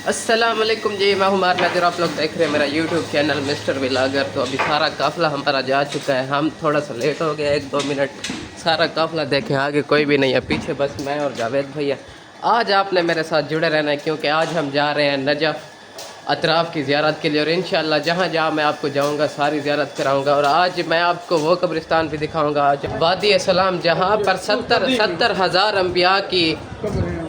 अस्सलाम वालेकुम जी, मैं हूं नज़र। आप लोग देख रहे हैं मेरा यूट्यूब चैनल मिस्टर व्लॉगर। तो अभी सारा काफ़िला हमारा जा चुका है, हम थोड़ा सा लेट हो गया 1-2 मिनट। सारा काफ़िला देखें, आगे कोई भी नहीं है, पीछे बस मैं और जावेद भैया। आज आपने मेरे साथ जुड़े रहना है क्योंकि आज हम जा रहे हैं नजफ़ अतराफ़ की ज़ियारत के लिए, और इंशाअल्लाह जहाँ जहाँ मैं आपको जाऊँगा सारी ज़ियारत कराऊँगा। और आज मैं आपको वो कब्रिस्तान भी दिखाऊँगा, आज वादी सलाम, जहाँ पर 70,000 अम्बिया की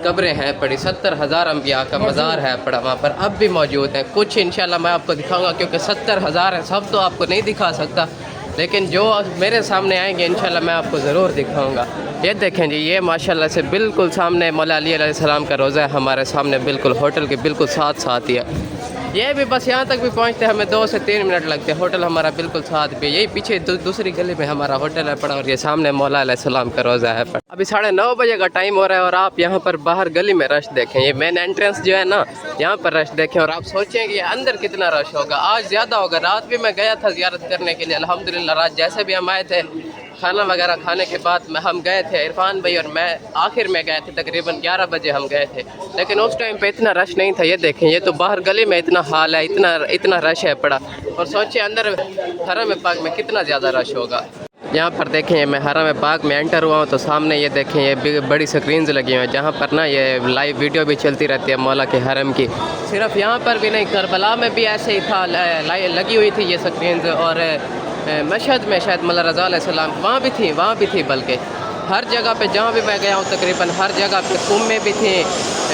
कब्रें हैं पड़ी। 70,000 अम्बिया का मज़ार है पड़ा वहाँ पर, अब भी मौजूद है। कुछ इंशाल्लाह मैं आपको दिखाऊंगा क्योंकि 70,000 है, सब तो आपको नहीं दिखा सकता, लेकिन जो मेरे सामने आएंगे इंशाल्लाह मैं आपको ज़रूर दिखाऊंगा। ये देखें जी, ये माशाल्लाह से बिल्कुल सामने मौला अली अलैहिस्सलाम का रोज़ा है हमारे सामने, बिल्कुल होटल के बिल्कुल साथ साथ ही है। ये भी बस यहाँ तक भी पहुँचते हमें 2 से 3 मिनट लगते हैं। होटल हमारा बिल्कुल साथ भी, यही पीछे दूसरी गली में हमारा होटल है पड़ा, और ये सामने मौला अलैहिस्सलाम का रोज़ा है पड़ा। अभी 9:30 बजे का टाइम हो रहा है और आप यहाँ पर बाहर गली में रश देखें। ये मेन एंट्रेंस जो है ना, यहाँ पर रश देखें और आप सोचें कि अंदर कितना रश होगा। आज ज़्यादा होगा। रात भी मैं गया था ज़ियारत करने के लिए, अल्हम्दुलिल्लाह। रात जैसे भी हम आए थे, खाना वगैरह खाने के बाद हम गए थे, इरफान भाई और मैं आखिर में गए थे, तकरीबन 11 बजे हम गए थे, लेकिन उस टाइम पे इतना रश नहीं था। ये देखें, ये तो बाहर गली में इतना हाल है, इतना रश है पड़ा, और सोचिए अंदर हरम पाक में कितना ज़्यादा रश होगा। यहाँ पर देखें, मैं हरम पाक में एंटर हुआ हूँ तो सामने ये देखें, ये बड़ी स्क्रीन्स लगी हुई हैं जहाँ पर ना ये लाइव वीडियो भी चलती रहती है मौला के हरम की। सिर्फ यहाँ पर भी नहीं, करबला में भी ऐसे ही था, लगी हुई थी ये स्क्रीन्स, और मशहद में शायद मौला रज़ा अलैहिस्सलाम वहाँ भी थी, बल्कि हर जगह पे जहाँ भी मैं गया हूँ तकरीबन हर जगह पे कुम में भी थी,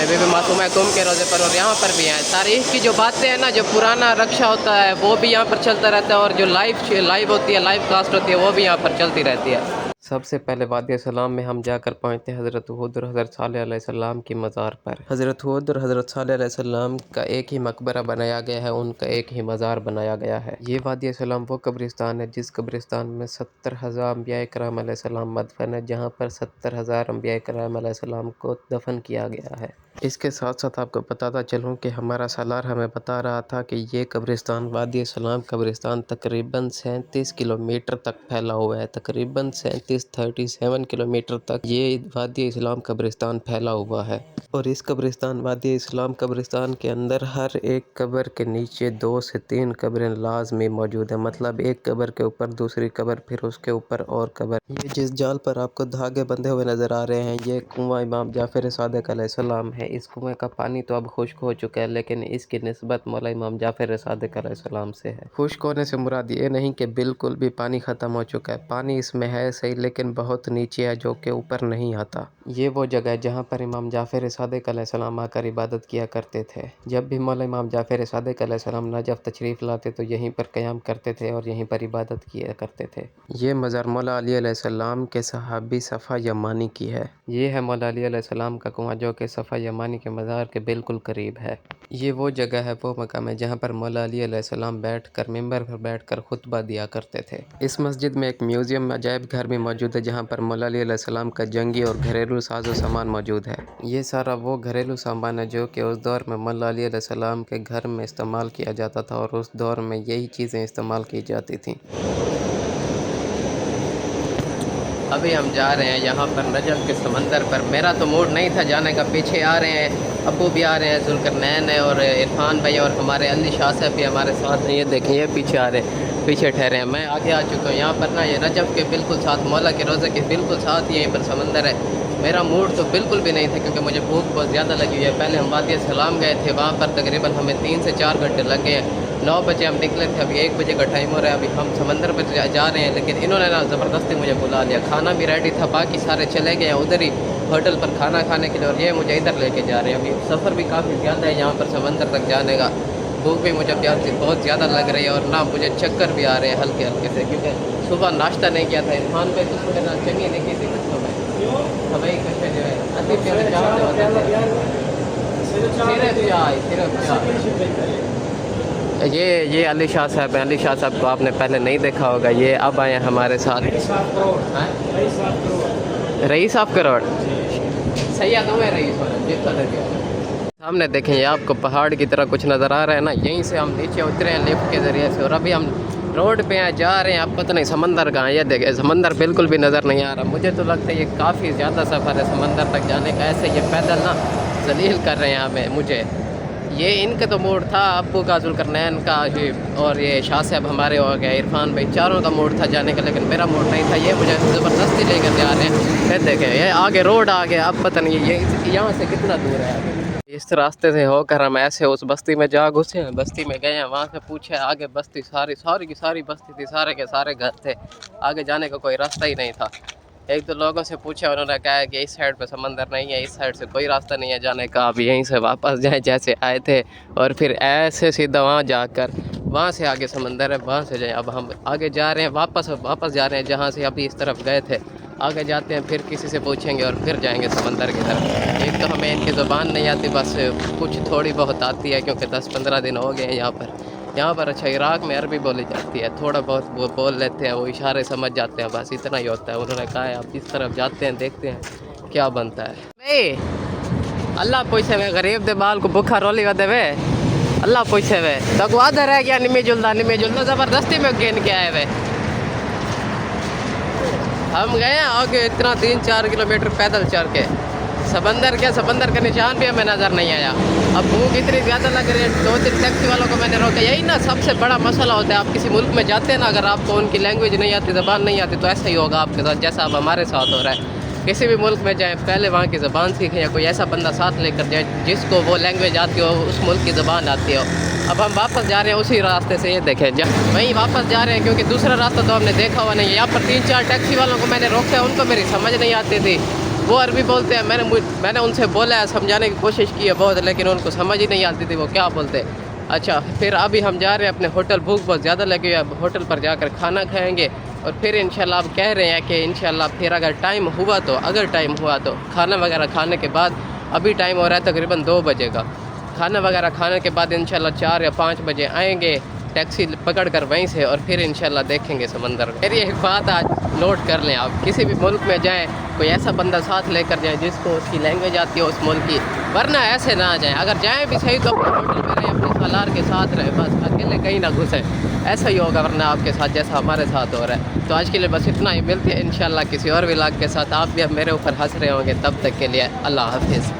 बीबी मासूमा कुम के रोज़े पर, और यहाँ पर भी हैं। तारीख़ की जो बातें हैं ना, जो पुराना रक्षा होता है वो भी यहाँ पर चलता रहता है, और जो लाइव होती है, लाइव कास्ट होती है, वो भी यहाँ पर चलती रहती है। सबसे पहले वादी सलाम में हम जाकर पहुँचते हैं हज़रत हूद और हज़रत सालेह अलैहिस्सलाम की मज़ार पर। हज़रत हूद और हज़रत सालेह अलैहिस्सलाम का एक ही मकबरा बनाया गया है, उनका एक ही मज़ार बनाया गया है। ये वादी सलाम वो कब्रिस्तान है जिस कब्रिस्तान में 70,000 अम्बिया किराम अलैहिस्सलाम मदफन है, जहाँ पर 70,000 अम्बिया किराम अलैहिस्सलाम को दफन किया गया है। इसके साथ साथ आपको बताता चलूँ कि हमारा सालार हमें बता रहा था कि ये कब्रिस्तान वादी सलाम कब्रिस्तान तकरीबन 37 किलोमीटर तक फैला हुआ है। तकरीबन 37 किलोमीटर तक ये वादी इस्लाम कब्रिस्तान फैला हुआ है, और इस कब्रिस्तान वादी इस्लाम कब्रिस्तान के अंदर हर एक कब्र के नीचे 2 से 3 कब्रें लाजमी मौजूद है। मतलब एक कब्र के ऊपर दूसरी कब्र, फिर उसके ऊपर और कब्र। ये जिस जाल पर आपको धागे बंधे हुए नज़र आ रहे हैं, ये कुआं इमाम जाफ़र सादिक अलैहिस्सलाम है। इस कुएं का पानी तो अब खुश्क हो चुका है, लेकिन इसकी निस्बत मौला इमाम जाफ़र सादिक अलैहिस्सलाम से है। खुश्क होने से मुराद ये नहीं कि बिल्कुल भी पानी ख़त्म हो चुका है, पानी इसमें है सही, लेकिन बहुत नीचे है, जो कि ऊपर नहीं आता। ये वो जगह है जहाँ पर इमाम जाफ़र सादिक अलैहिस्सलाम आकर इबादत किया करते थे। जब भी मौला इमाम जाफ़र सादिक अलैहिस्सलाम नजफ़ तशरीफ़ लाते तो यहीं पर क़याम करते थे और यहीं पर इबादत किया करते थे। ये मज़ार मौला अली अलैहिस्सलाम के सहाबी सफ़ा यमानी की है। ये है मौला अली अलैहिस्सलाम का कुआं, जो कि सफ़ा यमानी के मज़ार के बिल्कुल करीब है। ये वो जगह है, वो मकाम है जहाँ पर मौला अली अलैहिस्सलाम बैठकर मिंबर पर बैठकर खुतबा दिया करते थे। इस मस्जिद में एक म्यूज़ियम अजायब घर भी मौजूद है, जहाँ पर मौला अली अलैहिस्सलाम का जंगी और घरेलू साजो सामान मौजूद है। ये सारा वो घरेलू सामान है जो कि उस दौर में मौला अली अलैहिस्सलाम के घर में इस्तेमाल किया जाता था, और उस दौर में यही चीज़ें इस्तेमाल की जाती थीं। अभी हम जा रहे हैं यहाँ पर नजफ़ के समंदर पर। मेरा तो मूड नहीं था जाने का, पीछे आ रहे हैं, अबू भी आ रहे हैं, ज़ुल्करनैन है और इरफान भाई, और हमारे अली शाह साहब भी हमारे साथ हैं। ये देखें, ये पीछे आ रहे हैं, पीछे ठहरे हैं, मैं आगे आ चुका हूँ। यहाँ पर ना ये नजफ़ के बिल्कुल साथ, मौला के रोज़े के बिल्कुल साथ यहीं पर समंदर है। मेरा मूड तो बिल्कुल भी नहीं था क्योंकि मुझे भूख बहुत ज़्यादा लगी हुई है। पहले हम वादी सलाम गए थे, वहाँ पर तकरीबन हमें 3 से 4 घंटे लग गए हैं। 9 बजे हम निकले थे, अभी 1 बजे का टाइम हो रहा है। अभी हम समंदर पर जा रहे हैं, लेकिन इन्होंने ना ज़बरदस्ती मुझे बुला लिया। खाना भी रेडी था, बाकी सारे चले गए हैं उधर ही होटल पर खाना खाने के लिए, और ये मुझे इधर लेके जा रहे हैं। अभी सफ़र भी काफ़ी ज़्यादा है यहाँ पर समंदर तक जाने का। भूख भी मुझे बहुत ज़्यादा लग रही है, और ना मुझे चक्कर भी आ रहे हैं हल्के हल्के से, क्योंकि सुबह नाश्ता नहीं किया था। इरफान पे तो सुबह ना चंगी नहीं की थी कुछ समय हमें कच्चे जो है ये अली शाह साहब हैं। अली शाह साहब को आपने पहले नहीं देखा होगा, ये अब आए हैं हमारे साथ। रईस ऑफ करोड़ सैयद हुए रईस। सामने देखें, ये आपको पहाड़ की तरह कुछ नज़र आ रहा है ना, यहीं से हम नीचे उतरे हैं लिफ्ट के ज़रिए से, और अभी हम रोड पे हैं, जा रहे हैं। अब पता नहीं समंदर कहाँ है। ये देखें, समंदर बिल्कुल भी नज़र नहीं आ रहा। मुझे तो लगता है ये काफ़ी ज़्यादा सफ़र है समंदर तक जाने का। ऐसे ये पैदल ना जलील कर रहे हैं हमें मुझे। یہ ان کا تو موڈ تھا، ابو کا، ذوالقرنین کا اور یہ شاہ صاحب ہمارے ہو گئے، عرفان بھائی، چاروں کا موڈ تھا جانے کا، لیکن میرا موڈ نہیں تھا. یہ مجھے زبردستی لے کر جا رہے ہیں. یہ دیکھیں یہ آگے روڈ آ گیا. اب پتہ نہیں یہ یہاں سے کتنا دور ہے آگے. اس راستے سے ہو کر ہم ایسے اس بستی میں جا گھسے ہیں. بستی میں گئے ہیں، وہاں سے پوچھے آگے بستی ساری کی ساری بستی تھی، سارے کے سارے گھر تھے، آگے جانے کا کوئی راستہ ہی نہیں تھا. ایک دو لوگوں سے پوچھا، انہوں نے کہا کہ اس سائڈ پہ سمندر نہیں ہے، اس سائڈ سے کوئی راستہ نہیں ہے جانے کا، اب یہیں سے واپس جائیں جیسے آئے تھے، اور پھر ایسے سیدھا وہاں جا کر وہاں سے آگے سمندر ہے، وہاں سے جائیں. اب ہم آگے جا رہے ہیں، واپس جا رہے ہیں جہاں سے ابھی اس طرف گئے تھے. آگے جاتے ہیں، پھر کسی سے پوچھیں گے اور پھر جائیں گے سمندر کی طرف. ایک تو ہمیں ان کی زبان نہیں آتی، بس کچھ تھوڑی بہت آتی ہے کیونکہ 10-15 دن ہو گئے ہیں یہاں پر. اچھا عراق میں عربی بولی جاتی ہے، تھوڑا بہت وہ بول لیتے ہیں، وہ اشارے سمجھ جاتے ہیں، بس اتنا ہی ہوتا ہے. انہوں نے کہا ہے اب اس طرف جاتے ہیں، دیکھتے ہیں کیا بنتا ہے. اللہ پوچھے ہوئے غریب دے بال کو بکھا رولی ودے وے، اللہ پوچھے ہوئے تو آدھا رہ گیا نمی جلدہ زبردستی میں گین کے آئے ہوئے. ہم گئے ہیں آگے اتنا 3-4 کلومیٹر پیدل چل کے. سمندر کا نشان بھی ہمیں نظر نہیں آیا. اب بھوک اتنی زیادہ لگ رہی ہے، 2-3 ٹیکسی والوں کو میں نے روکا. یہی نا سب سے بڑا مسئلہ ہوتا ہے، آپ کسی ملک میں جاتے ہیں نا، اگر آپ کو ان کی لینگویج نہیں آتی، زبان نہیں آتی، تو ایسا ہی ہوگا آپ کے ساتھ جیسا اب ہمارے ساتھ ہو رہا ہے. کسی بھی ملک میں جائیں، پہلے وہاں کی زبان سیکھیں، یا کوئی ایسا بندہ ساتھ لے کر جائیں جس کو وہ لینگویج آتی ہو، اس ملک کی زبان آتی ہو. اب ہم واپس جا رہے ہیں اسی راستے سے، یہ دیکھیں وہیں واپس جا رہے ہیں، کیونکہ دوسرا راستہ تو ہم نے دیکھا ہوا نہیں ہے. یہاں پر 3-4 ٹیکسی والوں کو میں نے روکا ہے، ان کو میری سمجھ نہیں آتی تھی، وہ عربی بولتے ہیں. میں نے ان سے بولا ہے، سمجھانے کی کوشش کی ہے بہت، لیکن ان کو سمجھ ہی نہیں آتی تھی وہ کیا بولتے. اچھا پھر ابھی ہم جا رہے ہیں اپنے ہوٹل. بھوک بہت زیادہ لگی ہے، اب ہوٹل پر جا کر کھانا کھائیں گے، اور پھر انشاءاللہ اب کہہ رہے ہیں کہ انشاءاللہ پھر اگر ٹائم ہوا تو کھانا وغیرہ کھانے کے بعد، ابھی ٹائم ہو رہا ہے تقریباً 2 بجے کا، کھانا وغیرہ کھانے کے بعد انشاءاللہ 4 یا 5 بجے آئیں گے ٹیکسی پکڑ کر وہیں سے، اور پھر انشاءاللہ دیکھیں گے سمندر. میری ایک بات آج نوٹ کر لیں، آپ کسی بھی ملک میں جائیں کوئی ایسا بندہ ساتھ لے کر جائیں جس کو اس کی لینگویج آتی ہو اس ملک کی، ورنہ ایسے نہ جائیں. اگر جائیں بھی صحیح تو اپنے ہوٹل میں رہیں، اپنے سالار کے ساتھ رہیں، بس اکیلے کہیں نہ گھسیں. ایسا ہی ہوگا ورنہ آپ کے ساتھ جیسا ہمارے ساتھ ہو رہا ہے. تو آج کے لیے بس اتنا ہی، ملتے ہیں انشاءاللہ کسی اور ولاگ کے ساتھ. آپ بھی اب میرے اوپر ہنس رہے ہوں گے، تب تک کے لیے اللہ حافظ.